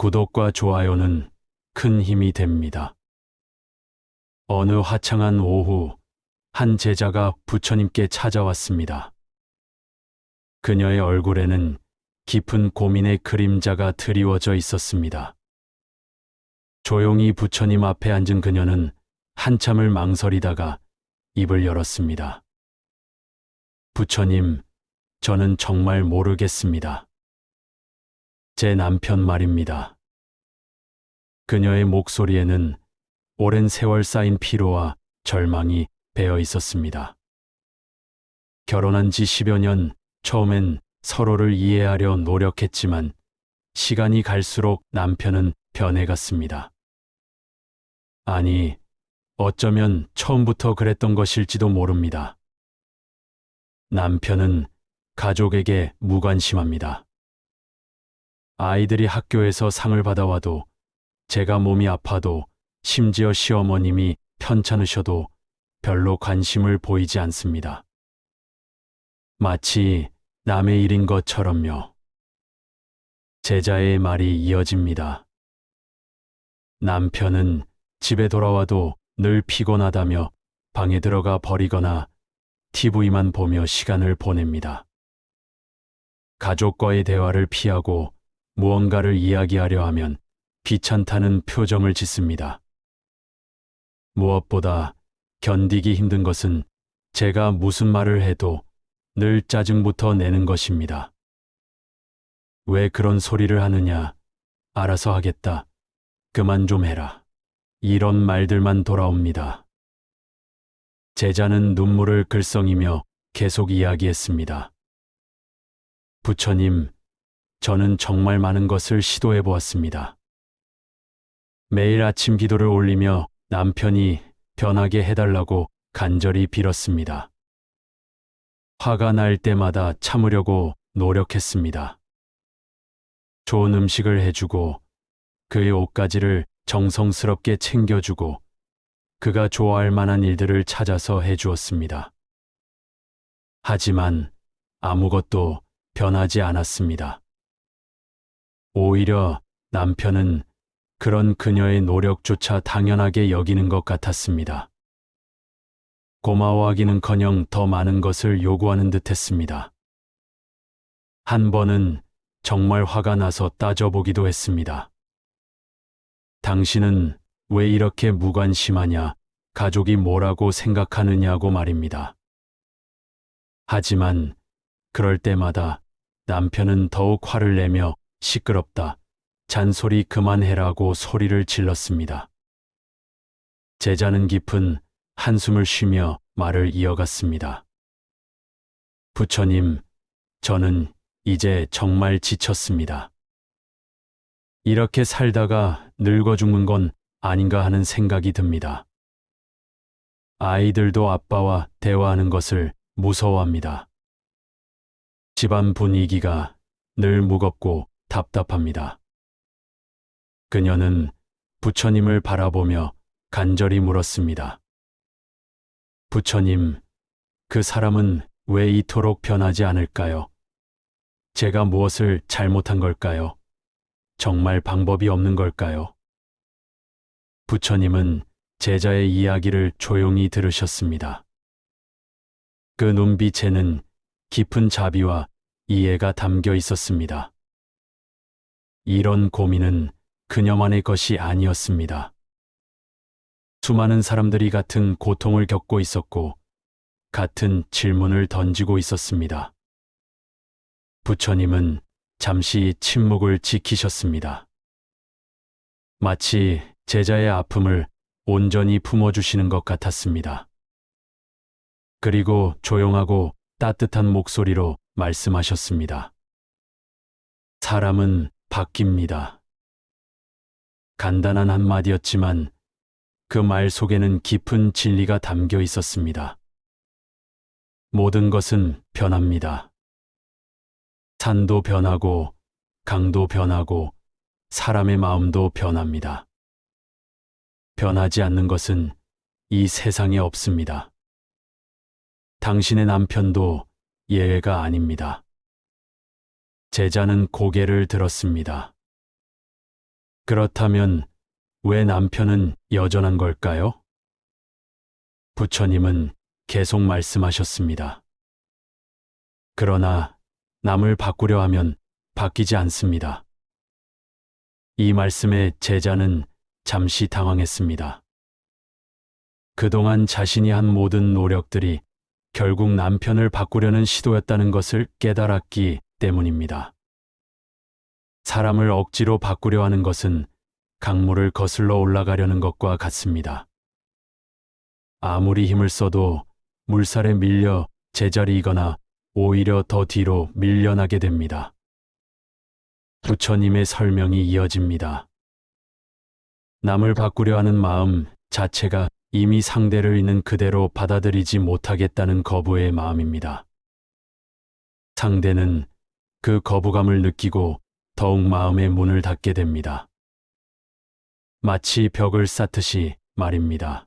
구독과 좋아요는 큰 힘이 됩니다. 어느 화창한 오후, 한 제자가 부처님께 찾아왔습니다. 그녀의 얼굴에는 깊은 고민의 그림자가 드리워져 있었습니다. 조용히 부처님 앞에 앉은 그녀는 한참을 망설이다가 입을 열었습니다. 부처님, 저는 정말 모르겠습니다. 제 남편 말입니다. 그녀의 목소리에는 오랜 세월 쌓인 피로와 절망이 배어 있었습니다. 결혼한 지 10여 년, 처음엔 서로를 이해하려 노력했지만 시간이 갈수록 남편은 변해갔습니다. 아니, 어쩌면 처음부터 그랬던 것일지도 모릅니다. 남편은 가족에게 무관심합니다. 아이들이 학교에서 상을 받아와도, 제가 몸이 아파도, 심지어 시어머님이 편찮으셔도 별로 관심을 보이지 않습니다. 마치 남의 일인 것처럼요. 제자의 말이 이어집니다. 남편은 집에 돌아와도 늘 피곤하다며 방에 들어가 버리거나 TV만 보며 시간을 보냅니다. 가족과의 대화를 피하고 무언가를 이야기하려 하면 귀찮다는 표정을 짓습니다. 무엇보다 견디기 힘든 것은 제가 무슨 말을 해도 늘 짜증부터 내는 것입니다. 왜 그런 소리를 하느냐? 알아서 하겠다. 그만 좀 해라. 이런 말들만 돌아옵니다. 제자는 눈물을 글썽이며 계속 이야기했습니다. 부처님, 저는 정말 많은 것을 시도해 보았습니다. 매일 아침 기도를 올리며 남편이 변하게 해달라고 간절히 빌었습니다. 화가 날 때마다 참으려고 노력했습니다. 좋은 음식을 해주고 그의 옷가지를 정성스럽게 챙겨주고 그가 좋아할 만한 일들을 찾아서 해주었습니다. 하지만 아무것도 변하지 않았습니다. 오히려 남편은 그런 그녀의 노력조차 당연하게 여기는 것 같았습니다. 고마워하기는커녕 더 많은 것을 요구하는 듯했습니다. 한 번은 정말 화가 나서 따져보기도 했습니다. 당신은 왜 이렇게 무관심하냐, 가족이 뭐라고 생각하느냐고 말입니다. 하지만 그럴 때마다 남편은 더욱 화를 내며 시끄럽다, 잔소리 그만해라고 소리를 질렀습니다. 제자는 깊은 한숨을 쉬며 말을 이어갔습니다. 부처님, 저는 이제 정말 지쳤습니다. 이렇게 살다가 늙어 죽는 건 아닌가 하는 생각이 듭니다. 아이들도 아빠와 대화하는 것을 무서워합니다. 집안 분위기가 늘 무겁고 답답합니다. 그녀는 부처님을 바라보며 간절히 물었습니다. 부처님, 그 사람은 왜 이토록 변하지 않을까요? 제가 무엇을 잘못한 걸까요? 정말 방법이 없는 걸까요? 부처님은 제자의 이야기를 조용히 들으셨습니다. 그 눈빛에는 깊은 자비와 이해가 담겨 있었습니다. 이런 고민은 그녀만의 것이 아니었습니다. 수많은 사람들이 같은 고통을 겪고 있었고, 같은 질문을 던지고 있었습니다. 부처님은 잠시 침묵을 지키셨습니다. 마치 제자의 아픔을 온전히 품어주시는 것 같았습니다. 그리고 조용하고 따뜻한 목소리로 말씀하셨습니다. 사람은 바뀝니다. 간단한 한마디였지만 그 말 속에는 깊은 진리가 담겨 있었습니다. 모든 것은 변합니다. 산도 변하고 강도 변하고 사람의 마음도 변합니다. 변하지 않는 것은 이 세상에 없습니다. 당신의 남편도 예외가 아닙니다. 제자는 고개를 들었습니다. 그렇다면 왜 남편은 여전한 걸까요? 부처님은 계속 말씀하셨습니다. 그러나 남을 바꾸려 하면 바뀌지 않습니다. 이 말씀에 제자는 잠시 당황했습니다. 그동안 자신이 한 모든 노력들이 결국 남편을 바꾸려는 시도였다는 것을 깨달았기 때문입니다. 사람을 억지로 바꾸려 하는 것은 강물을 거슬러 올라가려는 것과 같습니다. 아무리 힘을 써도 물살에 밀려 제자리이거나 오히려 더 뒤로 밀려나게 됩니다. 부처님의 설명이 이어집니다. 남을 바꾸려 하는 마음 자체가 이미 상대를 있는 그대로 받아들이지 못하겠다는 거부의 마음입니다. 상대는 그 거부감을 느끼고 더욱 마음의 문을 닫게 됩니다. 마치 벽을 쌓듯이 말입니다.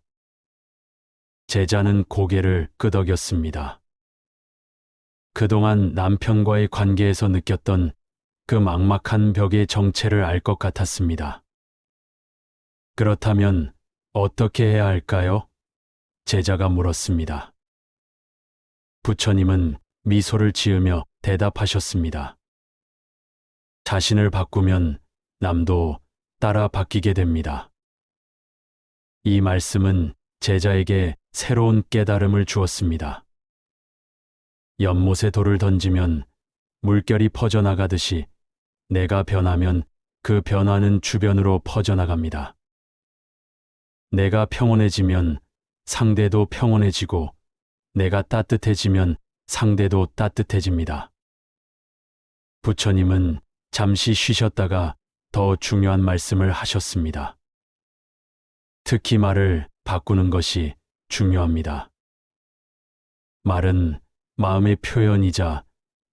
제자는 고개를 끄덕였습니다. 그동안 남편과의 관계에서 느꼈던 그 막막한 벽의 정체를 알 것 같았습니다. 그렇다면 어떻게 해야 할까요? 제자가 물었습니다. 부처님은 미소를 지으며 대답하셨습니다. 자신을 바꾸면 남도 따라 바뀌게 됩니다. 이 말씀은 제자에게 새로운 깨달음을 주었습니다. 연못에 돌을 던지면 물결이 퍼져나가듯이 내가 변하면 그 변화는 주변으로 퍼져나갑니다. 내가 평온해지면 상대도 평온해지고 내가 따뜻해지면 상대도 따뜻해집니다. 부처님은 잠시 쉬셨다가 더 중요한 말씀을 하셨습니다. 특히 말을 바꾸는 것이 중요합니다. 말은 마음의 표현이자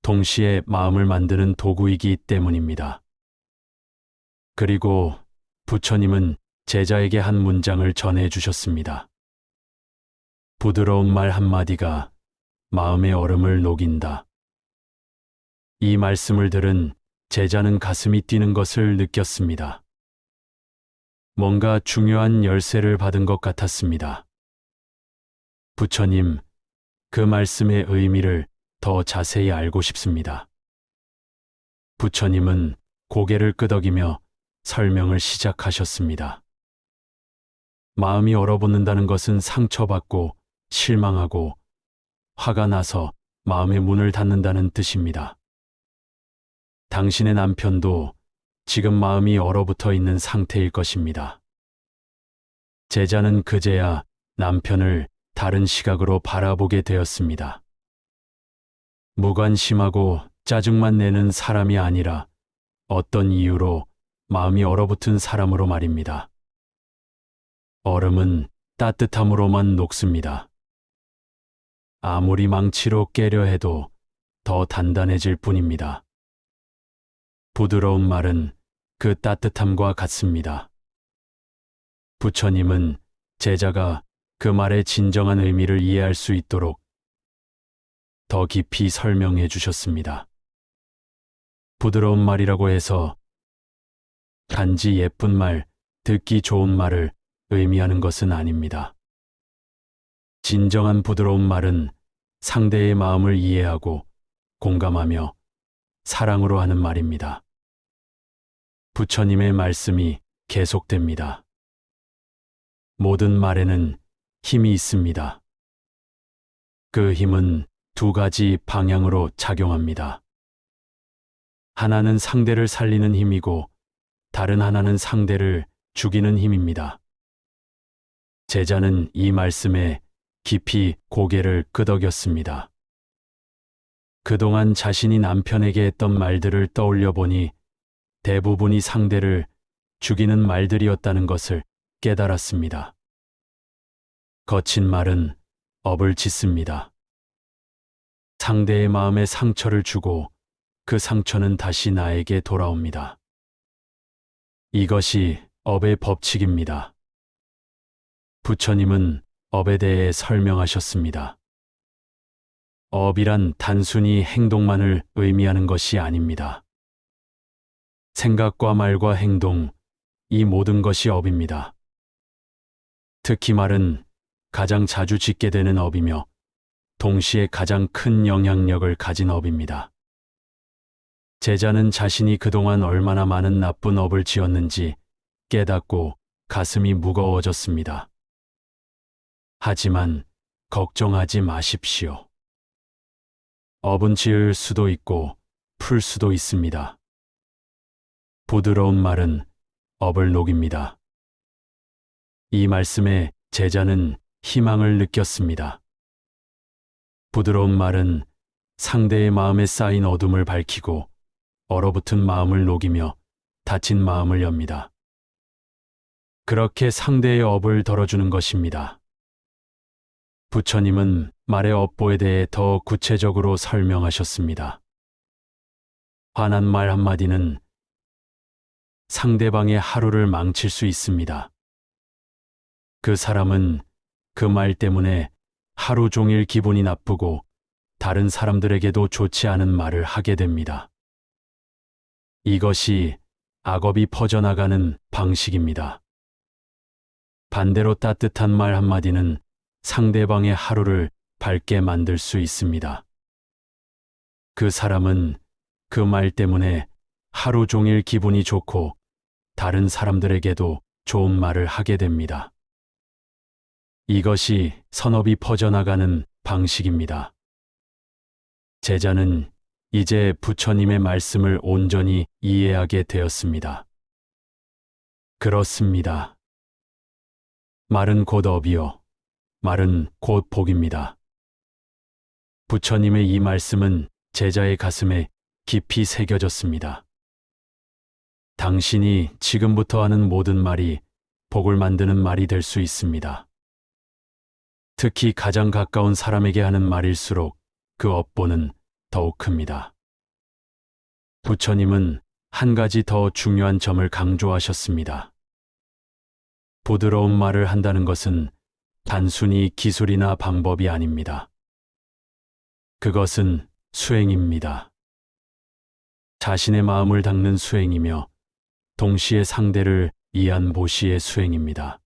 동시에 마음을 만드는 도구이기 때문입니다. 그리고 부처님은 제자에게 한 문장을 전해 주셨습니다. 부드러운 말 한마디가 마음의 얼음을 녹인다. 이 말씀을 들은 제자는 가슴이 뛰는 것을 느꼈습니다. 뭔가 중요한 열쇠를 받은 것 같았습니다. 부처님, 그 말씀의 의미를 더 자세히 알고 싶습니다. 부처님은 고개를 끄덕이며 설명을 시작하셨습니다. 마음이 얼어붙는다는 것은 상처받고 실망하고 화가 나서 마음의 문을 닫는다는 뜻입니다. 당신의 남편도 지금 마음이 얼어붙어 있는 상태일 것입니다. 제자는 그제야 남편을 다른 시각으로 바라보게 되었습니다. 무관심하고 짜증만 내는 사람이 아니라 어떤 이유로 마음이 얼어붙은 사람으로 말입니다. 얼음은 따뜻함으로만 녹습니다. 아무리 망치로 깨려 해도 더 단단해질 뿐입니다. 부드러운 말은 그 따뜻함과 같습니다. 부처님은 제자가 그 말의 진정한 의미를 이해할 수 있도록 더 깊이 설명해 주셨습니다. 부드러운 말이라고 해서 단지 예쁜 말, 듣기 좋은 말을 의미하는 것은 아닙니다. 진정한 부드러운 말은 상대의 마음을 이해하고 공감하며 사랑으로 하는 말입니다. 부처님의 말씀이 계속됩니다. 모든 말에는 힘이 있습니다. 그 힘은 두 가지 방향으로 작용합니다. 하나는 상대를 살리는 힘이고 다른 하나는 상대를 죽이는 힘입니다. 제자는 이 말씀에 깊이 고개를 끄덕였습니다. 그동안 자신이 남편에게 했던 말들을 떠올려 보니 대부분이 상대를 죽이는 말들이었다는 것을 깨달았습니다. 거친 말은 업을 짓습니다. 상대의 마음에 상처를 주고 그 상처는 다시 나에게 돌아옵니다. 이것이 업의 법칙입니다. 부처님은 업에 대해 설명하셨습니다. 업이란 단순히 행동만을 의미하는 것이 아닙니다. 생각과 말과 행동, 이 모든 것이 업입니다. 특히 말은 가장 자주 짓게 되는 업이며 동시에 가장 큰 영향력을 가진 업입니다. 제자는 자신이 그동안 얼마나 많은 나쁜 업을 지었는지 깨닫고 가슴이 무거워졌습니다. 하지만 걱정하지 마십시오. 업은 지을 수도 있고 풀 수도 있습니다. 부드러운 말은 업을 녹입니다. 이 말씀에 제자는 희망을 느꼈습니다. 부드러운 말은 상대의 마음에 쌓인 어둠을 밝히고 얼어붙은 마음을 녹이며 다친 마음을 엽니다. 그렇게 상대의 업을 덜어주는 것입니다. 부처님은 말의 업보에 대해 더 구체적으로 설명하셨습니다. 화난 말 한마디는 상대방의 하루를 망칠 수 있습니다. 그 사람은 그 말 때문에 하루 종일 기분이 나쁘고 다른 사람들에게도 좋지 않은 말을 하게 됩니다. 이것이 악업이 퍼져나가는 방식입니다. 반대로 따뜻한 말 한마디는 상대방의 하루를 밝게 만들 수 있습니다. 그 사람은 그 말 때문에 하루 종일 기분이 좋고 다른 사람들에게도 좋은 말을 하게 됩니다. 이것이 선업이 퍼져나가는 방식입니다. 제자는 이제 부처님의 말씀을 온전히 이해하게 되었습니다. 그렇습니다. 말은 곧 업이요. 말은 곧 복입니다. 부처님의 이 말씀은 제자의 가슴에 깊이 새겨졌습니다. 당신이 지금부터 하는 모든 말이 복을 만드는 말이 될 수 있습니다. 특히 가장 가까운 사람에게 하는 말일수록 그 업보는 더욱 큽니다. 부처님은 한 가지 더 중요한 점을 강조하셨습니다. 부드러운 말을 한다는 것은 단순히 기술이나 방법이 아닙니다. 그것은 수행입니다. 자신의 마음을 닦는 수행이며 동시에 상대를 이해한 보시의 수행입니다.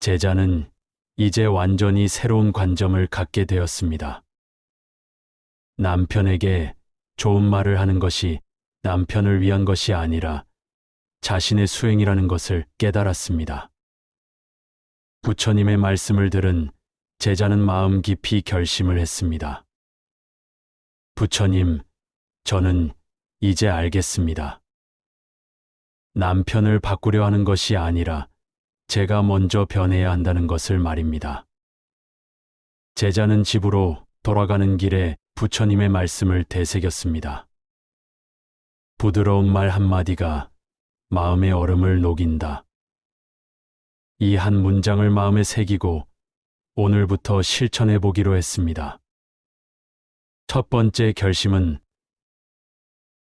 제자는 이제 완전히 새로운 관점을 갖게 되었습니다. 남편에게 좋은 말을 하는 것이 남편을 위한 것이 아니라 자신의 수행이라는 것을 깨달았습니다. 부처님의 말씀을 들은 제자는 마음 깊이 결심을 했습니다. 부처님, 저는 이제 알겠습니다. 남편을 바꾸려 하는 것이 아니라 제가 먼저 변해야 한다는 것을 말입니다. 제자는 집으로 돌아가는 길에 부처님의 말씀을 되새겼습니다. 부드러운 말 한마디가 마음의 얼음을 녹인다. 이 한 문장을 마음에 새기고 오늘부터 실천해 보기로 했습니다. 첫 번째 결심은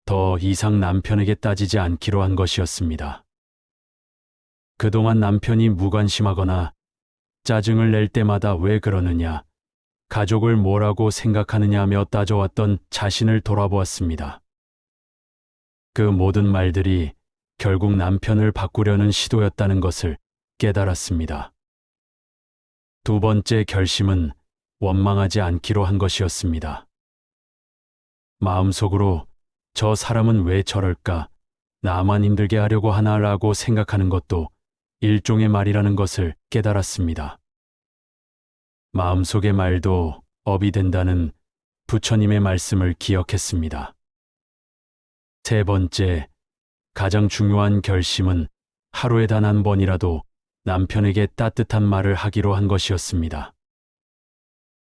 더 이상 남편에게 따지지 않기로 한 것이었습니다. 그동안 남편이 무관심하거나 짜증을 낼 때마다 왜 그러느냐, 가족을 뭐라고 생각하느냐며 따져왔던 자신을 돌아보았습니다. 그 모든 말들이 결국 남편을 바꾸려는 시도였다는 것을 깨달았습니다. 두 번째 결심은 원망하지 않기로 한 것이었습니다. 마음속으로 저 사람은 왜 저럴까, 나만 힘들게 하려고 하나라고 생각하는 것도 일종의 말이라는 것을 깨달았습니다. 마음속의 말도 업이 된다는 부처님의 말씀을 기억했습니다. 세 번째, 가장 중요한 결심은 하루에 단 한 번이라도 남편에게 따뜻한 말을 하기로 한 것이었습니다.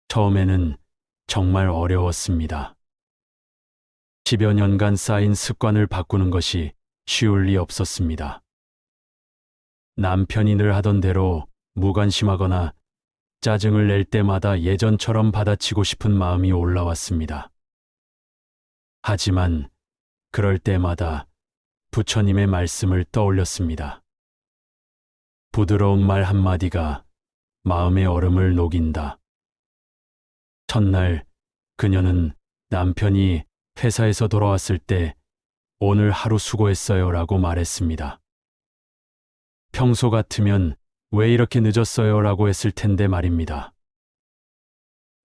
처음에는 정말 어려웠습니다. 10여 년간 쌓인 습관을 바꾸는 것이 쉬울 리 없었습니다. 남편이 늘 하던 대로 무관심하거나 짜증을 낼 때마다 예전처럼 받아치고 싶은 마음이 올라왔습니다. 하지만 그럴 때마다 부처님의 말씀을 떠올렸습니다. 부드러운 말 한마디가 마음의 얼음을 녹인다. 첫날 그녀는 남편이 회사에서 돌아왔을 때 오늘 하루 수고했어요 라고 말했습니다. 평소 같으면 왜 이렇게 늦었어요? 라고 했을 텐데 말입니다.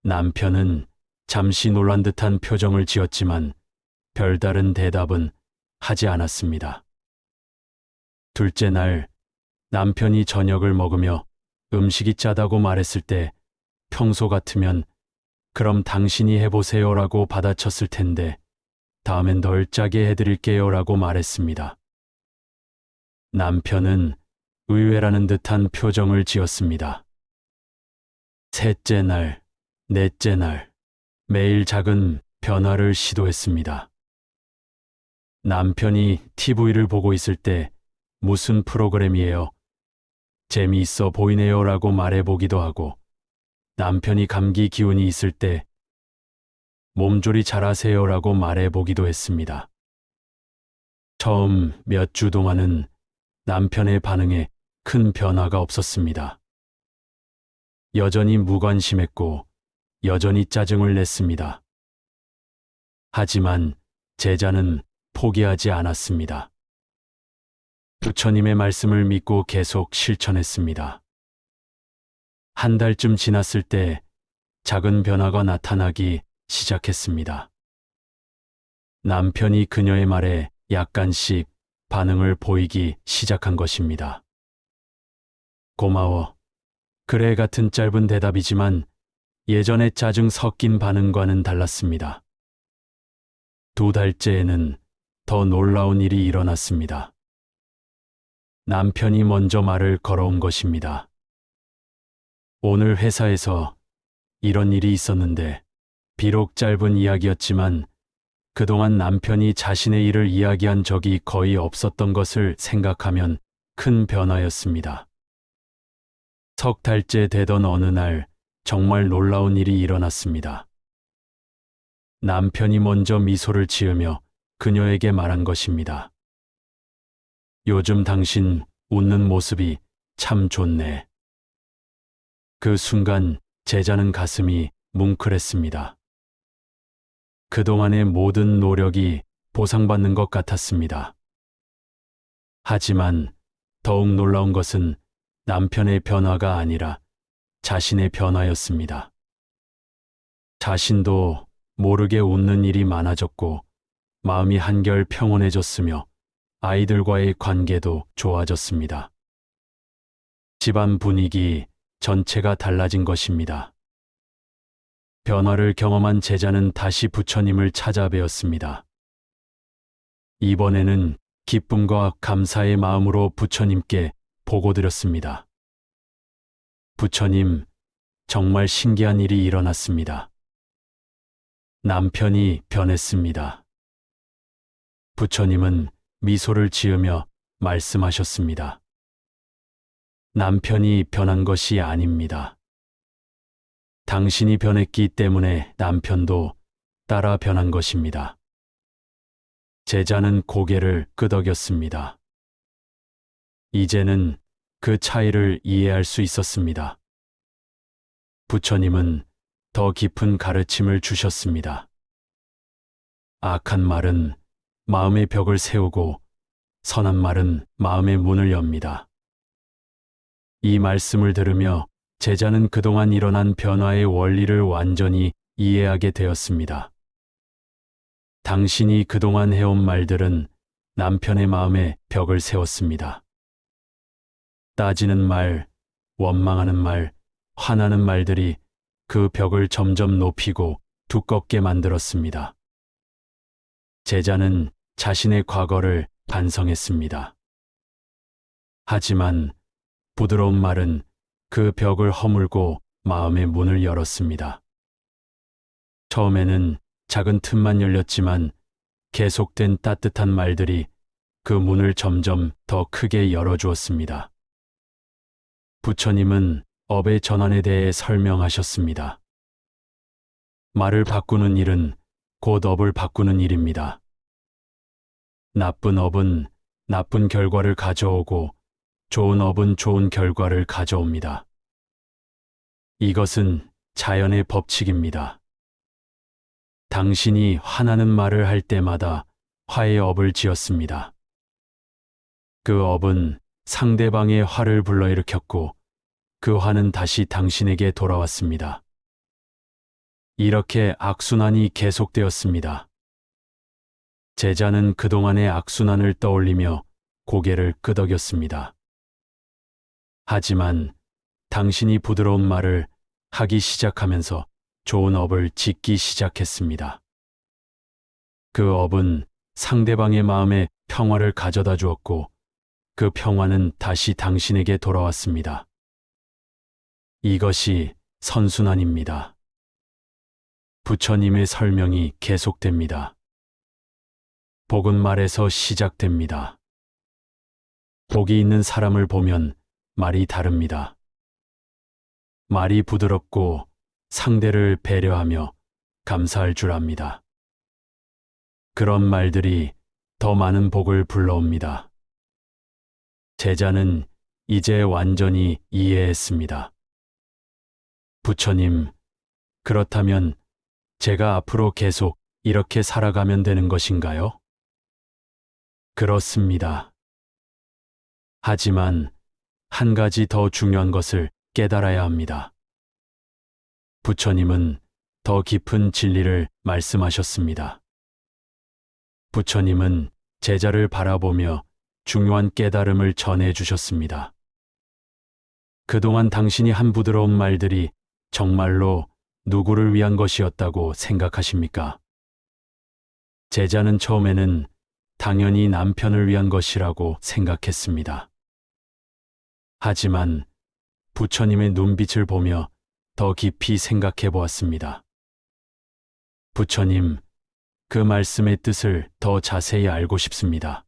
남편은 잠시 놀란 듯한 표정을 지었지만 별다른 대답은 하지 않았습니다. 둘째 날 남편이 저녁을 먹으며 음식이 짜다고 말했을 때 평소 같으면 그럼 당신이 해보세요라고 받아쳤을 텐데 다음엔 덜 짜게 해드릴게요라고 말했습니다. 남편은 의외라는 듯한 표정을 지었습니다. 셋째 날, 넷째 날, 매일 작은 변화를 시도했습니다. 남편이 TV를 보고 있을 때 무슨 프로그램이에요? 재미있어 보이네요 라고 말해보기도 하고, 남편이 감기 기운이 있을 때 몸조리 잘하세요 라고 말해보기도 했습니다. 처음 몇 주 동안은 남편의 반응에 큰 변화가 없었습니다. 여전히 무관심했고 여전히 짜증을 냈습니다. 하지만 제자는 포기하지 않았습니다. 부처님의 말씀을 믿고 계속 실천했습니다. 한 달쯤 지났을 때 작은 변화가 나타나기 시작했습니다. 남편이 그녀의 말에 약간씩 반응을 보이기 시작한 것입니다. 고마워. 그래 같은 짧은 대답이지만 예전의 짜증 섞인 반응과는 달랐습니다. 두 달째에는 더 놀라운 일이 일어났습니다. 남편이 먼저 말을 걸어온 것입니다. 오늘 회사에서 이런 일이 있었는데, 비록 짧은 이야기였지만 그동안 남편이 자신의 일을 이야기한 적이 거의 없었던 것을 생각하면 큰 변화였습니다. 석 달째 되던 어느 날 정말 놀라운 일이 일어났습니다. 남편이 먼저 미소를 지으며 그녀에게 말한 것입니다. 요즘 당신 웃는 모습이 참 좋네. 그 순간 제자는 가슴이 뭉클했습니다. 그동안의 모든 노력이 보상받는 것 같았습니다. 하지만 더욱 놀라운 것은 남편의 변화가 아니라 자신의 변화였습니다. 자신도 모르게 웃는 일이 많아졌고 마음이 한결 평온해졌으며 아이들과의 관계도 좋아졌습니다. 집안 분위기 전체가 달라진 것입니다. 변화를 경험한 제자는 다시 부처님을 찾아뵈었습니다. 이번에는 기쁨과 감사의 마음으로 부처님께 보고드렸습니다. 부처님, 정말 신기한 일이 일어났습니다. 남편이 변했습니다. 부처님은 미소를 지으며 말씀하셨습니다. 남편이 변한 것이 아닙니다. 당신이 변했기 때문에 남편도 따라 변한 것입니다. 제자는 고개를 끄덕였습니다. 이제는 그 차이를 이해할 수 있었습니다. 부처님은 더 깊은 가르침을 주셨습니다. 악한 말은 마음의 벽을 세우고 선한 말은 마음의 문을 엽니다. 이 말씀을 들으며 제자는 그동안 일어난 변화의 원리를 완전히 이해하게 되었습니다. 당신이 그동안 해온 말들은 남편의 마음에 벽을 세웠습니다. 따지는 말, 원망하는 말, 화나는 말들이 그 벽을 점점 높이고 두껍게 만들었습니다. 제자는 자신의 과거를 반성했습니다. 하지만 부드러운 말은 그 벽을 허물고 마음의 문을 열었습니다. 처음에는 작은 틈만 열렸지만 계속된 따뜻한 말들이 그 문을 점점 더 크게 열어주었습니다. 부처님은 업의 전환에 대해 설명하셨습니다. 말을 바꾸는 일은 곧 업을 바꾸는 일입니다. 나쁜 업은 나쁜 결과를 가져오고 좋은 업은 좋은 결과를 가져옵니다. 이것은 자연의 법칙입니다. 당신이 화나는 말을 할 때마다 화의 업을 지었습니다. 그 업은 상대방의 화를 불러일으켰고 그 화는 다시 당신에게 돌아왔습니다. 이렇게 악순환이 계속되었습니다. 제자는 그동안의 악순환을 떠올리며 고개를 끄덕였습니다. 하지만 당신이 부드러운 말을 하기 시작하면서 좋은 업을 짓기 시작했습니다. 그 업은 상대방의 마음에 평화를 가져다 주었고 그 평화는 다시 당신에게 돌아왔습니다. 이것이 선순환입니다. 부처님의 설명이 계속됩니다. 복은 말에서 시작됩니다. 복이 있는 사람을 보면 말이 다릅니다. 말이 부드럽고 상대를 배려하며 감사할 줄 압니다. 그런 말들이 더 많은 복을 불러옵니다. 제자는 이제 완전히 이해했습니다. 부처님, 그렇다면 제가 앞으로 계속 이렇게 살아가면 되는 것인가요? 그렇습니다. 하지만 한 가지 더 중요한 것을 깨달아야 합니다. 부처님은 더 깊은 진리를 말씀하셨습니다. 부처님은 제자를 바라보며 중요한 깨달음을 전해 주셨습니다. 그동안 당신이 한 부드러운 말들이 정말로 누구를 위한 것이었다고 생각하십니까? 제자는 처음에는 당연히 남편을 위한 것이라고 생각했습니다. 하지만 부처님의 눈빛을 보며 더 깊이 생각해 보았습니다. 부처님, 그 말씀의 뜻을 더 자세히 알고 싶습니다.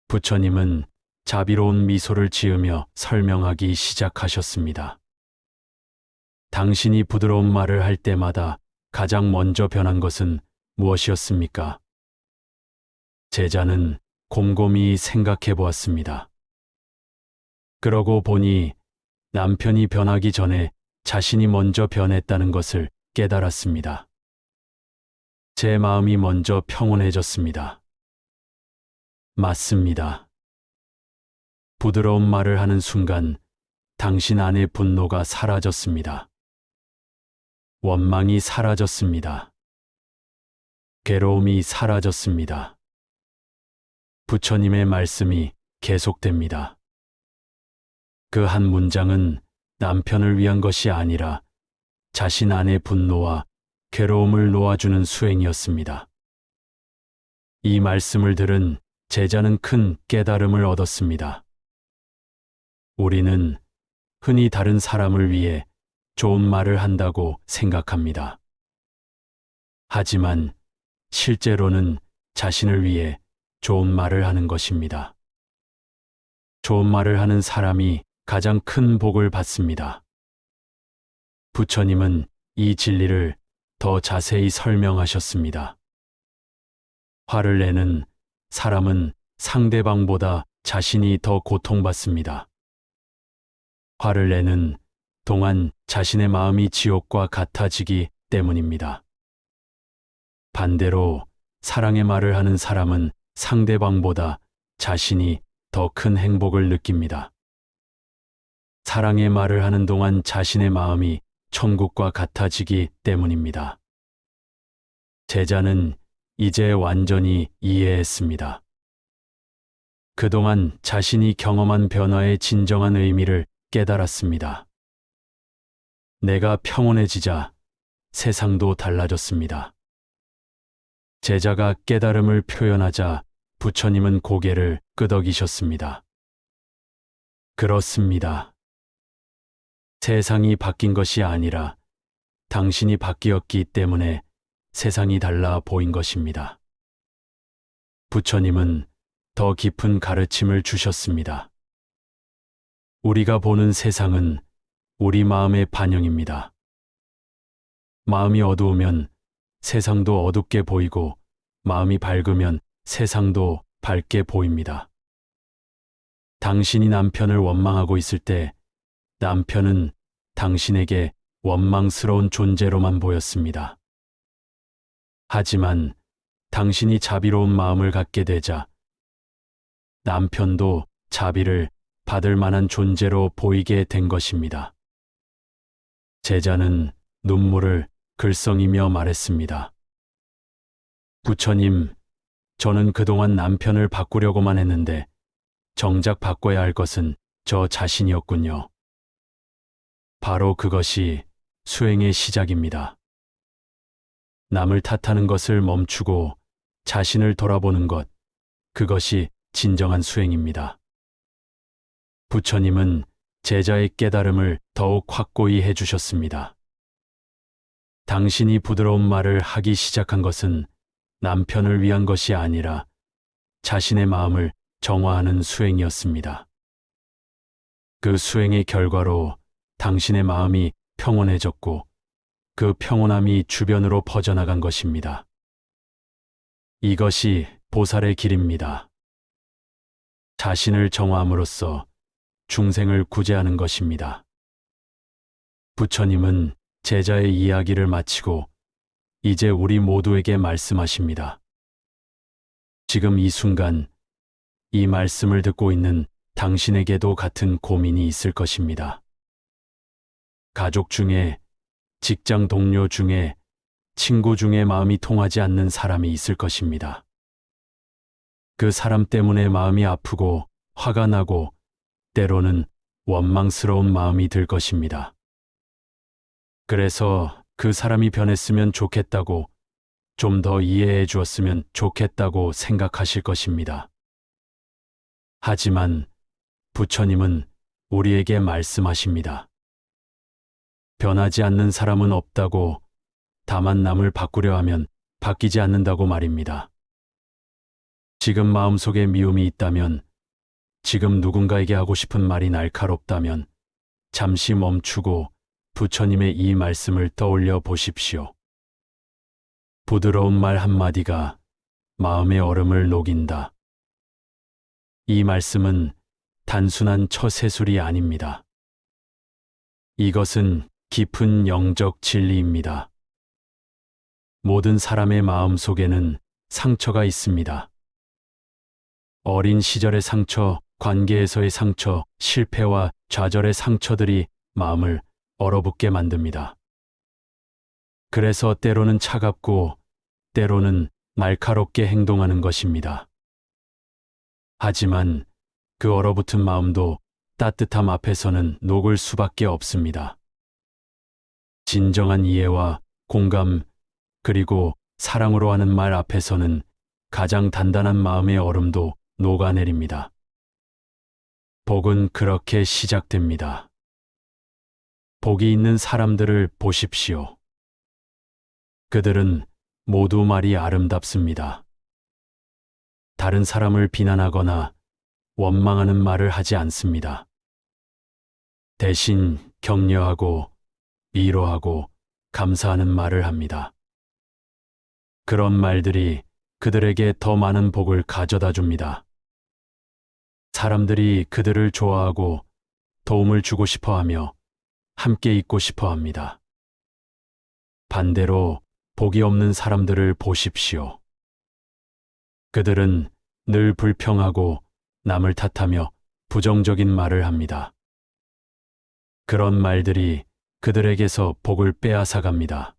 부처님은 자비로운 미소를 지으며 설명하기 시작하셨습니다. 당신이 부드러운 말을 할 때마다 가장 먼저 변한 것은 무엇이었습니까? 제자는 곰곰이 생각해 보았습니다. 그러고 보니 남편이 변하기 전에 자신이 먼저 변했다는 것을 깨달았습니다. 제 마음이 먼저 평온해졌습니다. 맞습니다. 부드러운 말을 하는 순간 당신 안의 분노가 사라졌습니다. 원망이 사라졌습니다. 괴로움이 사라졌습니다. 부처님의 말씀이 계속됩니다. 그 한 문장은 남편을 위한 것이 아니라 자신 안의 분노와 괴로움을 놓아주는 수행이었습니다. 이 말씀을 들은 제자는 큰 깨달음을 얻었습니다. 우리는 흔히 다른 사람을 위해 좋은 말을 한다고 생각합니다. 하지만 실제로는 자신을 위해 좋은 말을 하는 것입니다. 좋은 말을 하는 사람이 가장 큰 복을 받습니다. 부처님은 이 진리를 더 자세히 설명하셨습니다. 화를 내는 사람은 상대방보다 자신이 더 고통받습니다. 화를 내는 동안 자신의 마음이 지옥과 같아지기 때문입니다. 반대로 사랑의 말을 하는 사람은 상대방보다 자신이 더 큰 행복을 느낍니다. 사랑의 말을 하는 동안 자신의 마음이 천국과 같아지기 때문입니다. 제자는 이제 완전히 이해했습니다. 그동안 자신이 경험한 변화의 진정한 의미를 깨달았습니다. 내가 평온해지자 세상도 달라졌습니다. 제자가 깨달음을 표현하자 부처님은 고개를 끄덕이셨습니다. 그렇습니다. 세상이 바뀐 것이 아니라 당신이 바뀌었기 때문에 세상이 달라 보인 것입니다. 부처님은 더 깊은 가르침을 주셨습니다. 우리가 보는 세상은 우리 마음의 반영입니다. 마음이 어두우면 세상도 어둡게 보이고 마음이 밝으면 세상도 밝게 보입니다. 당신이 남편을 원망하고 있을 때 남편은 당신에게 원망스러운 존재로만 보였습니다. 하지만 당신이 자비로운 마음을 갖게 되자 남편도 자비를 받을 만한 존재로 보이게 된 것입니다. 제자는 눈물을 글썽이며 말했습니다. 부처님, 저는 그동안 남편을 바꾸려고만 했는데 정작 바꿔야 할 것은 저 자신이었군요. 바로 그것이 수행의 시작입니다. 남을 탓하는 것을 멈추고 자신을 돌아보는 것, 그것이 진정한 수행입니다. 부처님은 제자의 깨달음을 더욱 확고히 해주셨습니다. 당신이 부드러운 말을 하기 시작한 것은 남편을 위한 것이 아니라 자신의 마음을 정화하는 수행이었습니다. 그 수행의 결과로 당신의 마음이 평온해졌고 그 평온함이 주변으로 퍼져나간 것입니다. 이것이 보살의 길입니다. 자신을 정화함으로써 중생을 구제하는 것입니다. 부처님은 제자의 이야기를 마치고 이제 우리 모두에게 말씀하십니다. 지금 이 순간 이 말씀을 듣고 있는 당신에게도 같은 고민이 있을 것입니다. 가족 중에, 직장 동료 중에, 친구 중에 마음이 통하지 않는 사람이 있을 것입니다. 그 사람 때문에 마음이 아프고 화가 나고 때로는 원망스러운 마음이 들 것입니다. 그래서 그 사람이 변했으면 좋겠다고, 좀 더 이해해 주었으면 좋겠다고 생각하실 것입니다. 하지만 부처님은 우리에게 말씀하십니다. 변하지 않는 사람은 없다고, 다만 남을 바꾸려 하면 바뀌지 않는다고 말입니다. 지금 마음속에 미움이 있다면, 지금 누군가에게 하고 싶은 말이 날카롭다면 잠시 멈추고 부처님의 이 말씀을 떠올려 보십시오. 부드러운 말 한마디가 마음의 얼음을 녹인다. 이 말씀은 단순한 처세술이 아닙니다. 이것은 깊은 영적 진리입니다. 모든 사람의 마음 속에는 상처가 있습니다. 어린 시절의 상처, 관계에서의 상처, 실패와 좌절의 상처들이 마음을 얼어붙게 만듭니다. 그래서 때로는 차갑고 때로는 날카롭게 행동하는 것입니다. 하지만 그 얼어붙은 마음도 따뜻함 앞에서는 녹을 수밖에 없습니다. 진정한 이해와 공감, 그리고 사랑으로 하는 말 앞에서는 가장 단단한 마음의 얼음도 녹아내립니다. 복은 그렇게 시작됩니다. 복이 있는 사람들을 보십시오. 그들은 모두 말이 아름답습니다. 다른 사람을 비난하거나 원망하는 말을 하지 않습니다. 대신 격려하고 위로하고 감사하는 말을 합니다. 그런 말들이 그들에게 더 많은 복을 가져다 줍니다. 사람들이 그들을 좋아하고 도움을 주고 싶어 하며 함께 있고 싶어 합니다. 반대로 복이 없는 사람들을 보십시오. 그들은 늘 불평하고 남을 탓하며 부정적인 말을 합니다. 그런 말들이 그들에게서 복을 빼앗아 갑니다.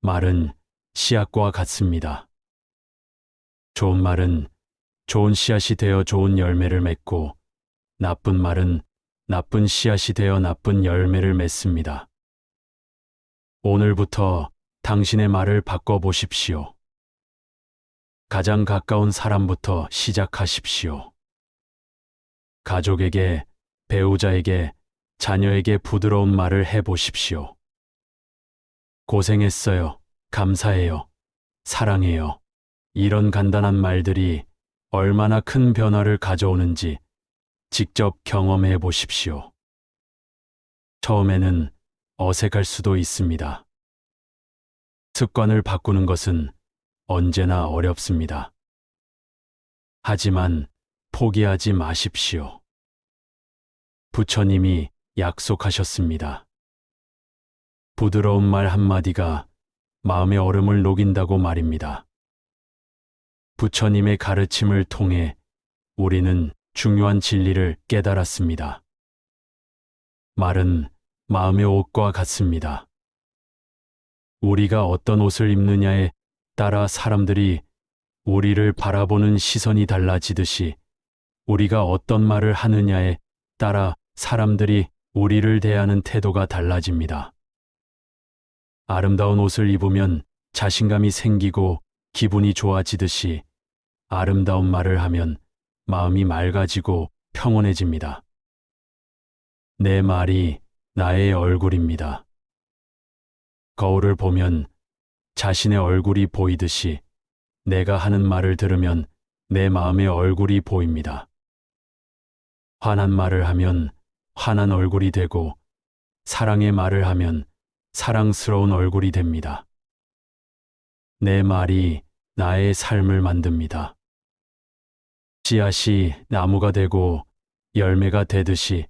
말은 씨앗과 같습니다. 좋은 말은 좋은 씨앗이 되어 좋은 열매를 맺고 나쁜 말은 나쁜 씨앗이 되어 나쁜 열매를 맺습니다. 오늘부터 당신의 말을 바꿔보십시오. 가장 가까운 사람부터 시작하십시오. 가족에게, 배우자에게, 자녀에게 부드러운 말을 해보십시오. 고생했어요. 감사해요. 사랑해요. 이런 간단한 말들이 얼마나 큰 변화를 가져오는지 직접 경험해 보십시오. 처음에는 어색할 수도 있습니다. 습관을 바꾸는 것은 언제나 어렵습니다. 하지만 포기하지 마십시오. 부처님이 약속하셨습니다. 부드러운 말 한마디가 마음의 얼음을 녹인다고 말입니다. 부처님의 가르침을 통해 우리는 중요한 진리를 깨달았습니다. 말은 마음의 옷과 같습니다. 우리가 어떤 옷을 입느냐에 따라 사람들이 우리를 바라보는 시선이 달라지듯이 우리가 어떤 말을 하느냐에 따라 사람들이 우리를 대하는 태도가 달라집니다. 아름다운 옷을 입으면 자신감이 생기고 기분이 좋아지듯이 아름다운 말을 하면 마음이 맑아지고 평온해집니다. 내 말이 나의 얼굴입니다. 거울을 보면 자신의 얼굴이 보이듯이 내가 하는 말을 들으면 내 마음의 얼굴이 보입니다. 화난 말을 하면 화난 얼굴이 되고 사랑의 말을 하면 사랑스러운 얼굴이 됩니다. 내 말이 나의 삶을 만듭니다. 씨앗이 나무가 되고 열매가 되듯이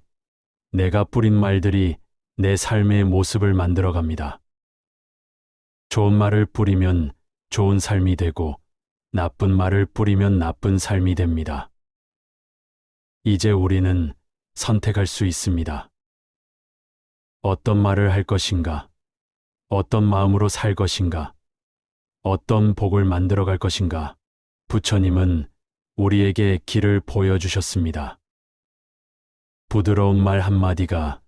내가 뿌린 말들이 내 삶의 모습을 만들어갑니다. 좋은 말을 뿌리면 좋은 삶이 되고 나쁜 말을 뿌리면 나쁜 삶이 됩니다. 이제 우리는 선택할 수 있습니다. 어떤 말을 할 것인가? 어떤 마음으로 살 것인가? 어떤 복을 만들어갈 것인가? 부처님은 우리에게 길을 보여주셨습니다. 부드러운 말 한마디가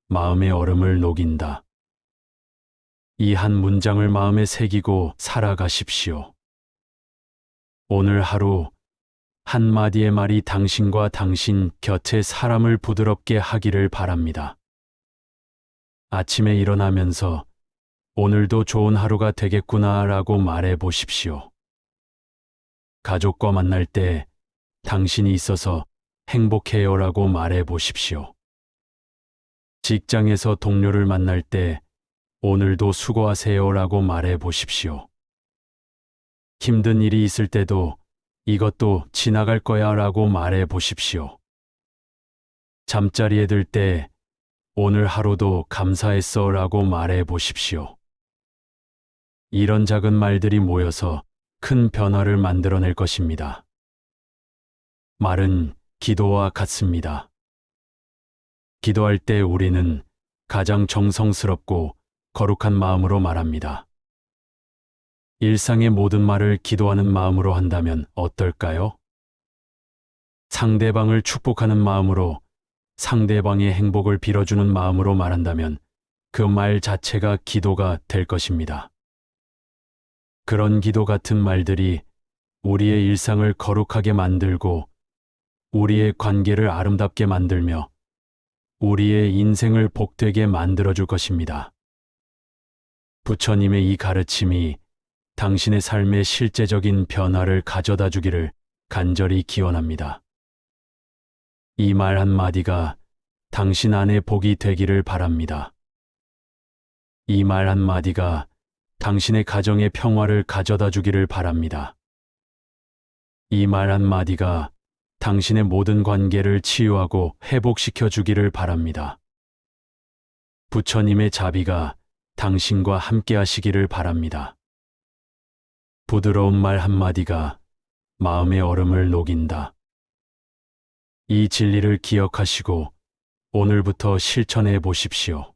마음의 얼음을 녹인다. 이 한 문장을 마음에 새기고 살아가십시오. 오늘 하루 한마디의 말이 당신과 당신 곁의 사람을 부드럽게 하기를 바랍니다. 아침에 일어나면서 오늘도 좋은 하루가 되겠구나라고 말해 보십시오. 가족과 만날 때 당신이 있어서 행복해요라고 말해 보십시오. 직장에서 동료를 만날 때 오늘도 수고하세요라고 말해 보십시오. 힘든 일이 있을 때도 이것도 지나갈 거야 라고 말해 보십시오. 잠자리에 들 때 오늘 하루도 감사했어 라고 말해 보십시오. 이런 작은 말들이 모여서 큰 변화를 만들어낼 것입니다. 말은 기도와 같습니다. 기도할 때 우리는 가장 정성스럽고 거룩한 마음으로 말합니다. 일상의 모든 말을 기도하는 마음으로 한다면 어떨까요? 상대방을 축복하는 마음으로, 상대방의 행복을 빌어주는 마음으로 말한다면 그 말 자체가 기도가 될 것입니다. 그런 기도 같은 말들이 우리의 일상을 거룩하게 만들고 우리의 관계를 아름답게 만들며 우리의 인생을 복되게 만들어줄 것입니다. 부처님의 이 가르침이 당신의 삶에 실제적인 변화를 가져다 주기를 간절히 기원합니다. 이 말 한마디가 당신 안에 복이 되기를 바랍니다. 이 말 한마디가 당신의 가정에 평화를 가져다 주기를 바랍니다. 이 말 한마디가 당신의 모든 관계를 치유하고 회복시켜 주기를 바랍니다. 부처님의 자비가 당신과 함께 하시기를 바랍니다. 부드러운 말 한마디가 마음의 얼음을 녹인다. 이 진리를 기억하시고 오늘부터 실천해 보십시오.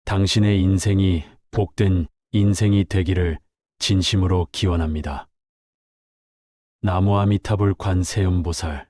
당신의 인생이 복된 인생이 되기를 진심으로 기원합니다. 나무 아미타불 관세음보살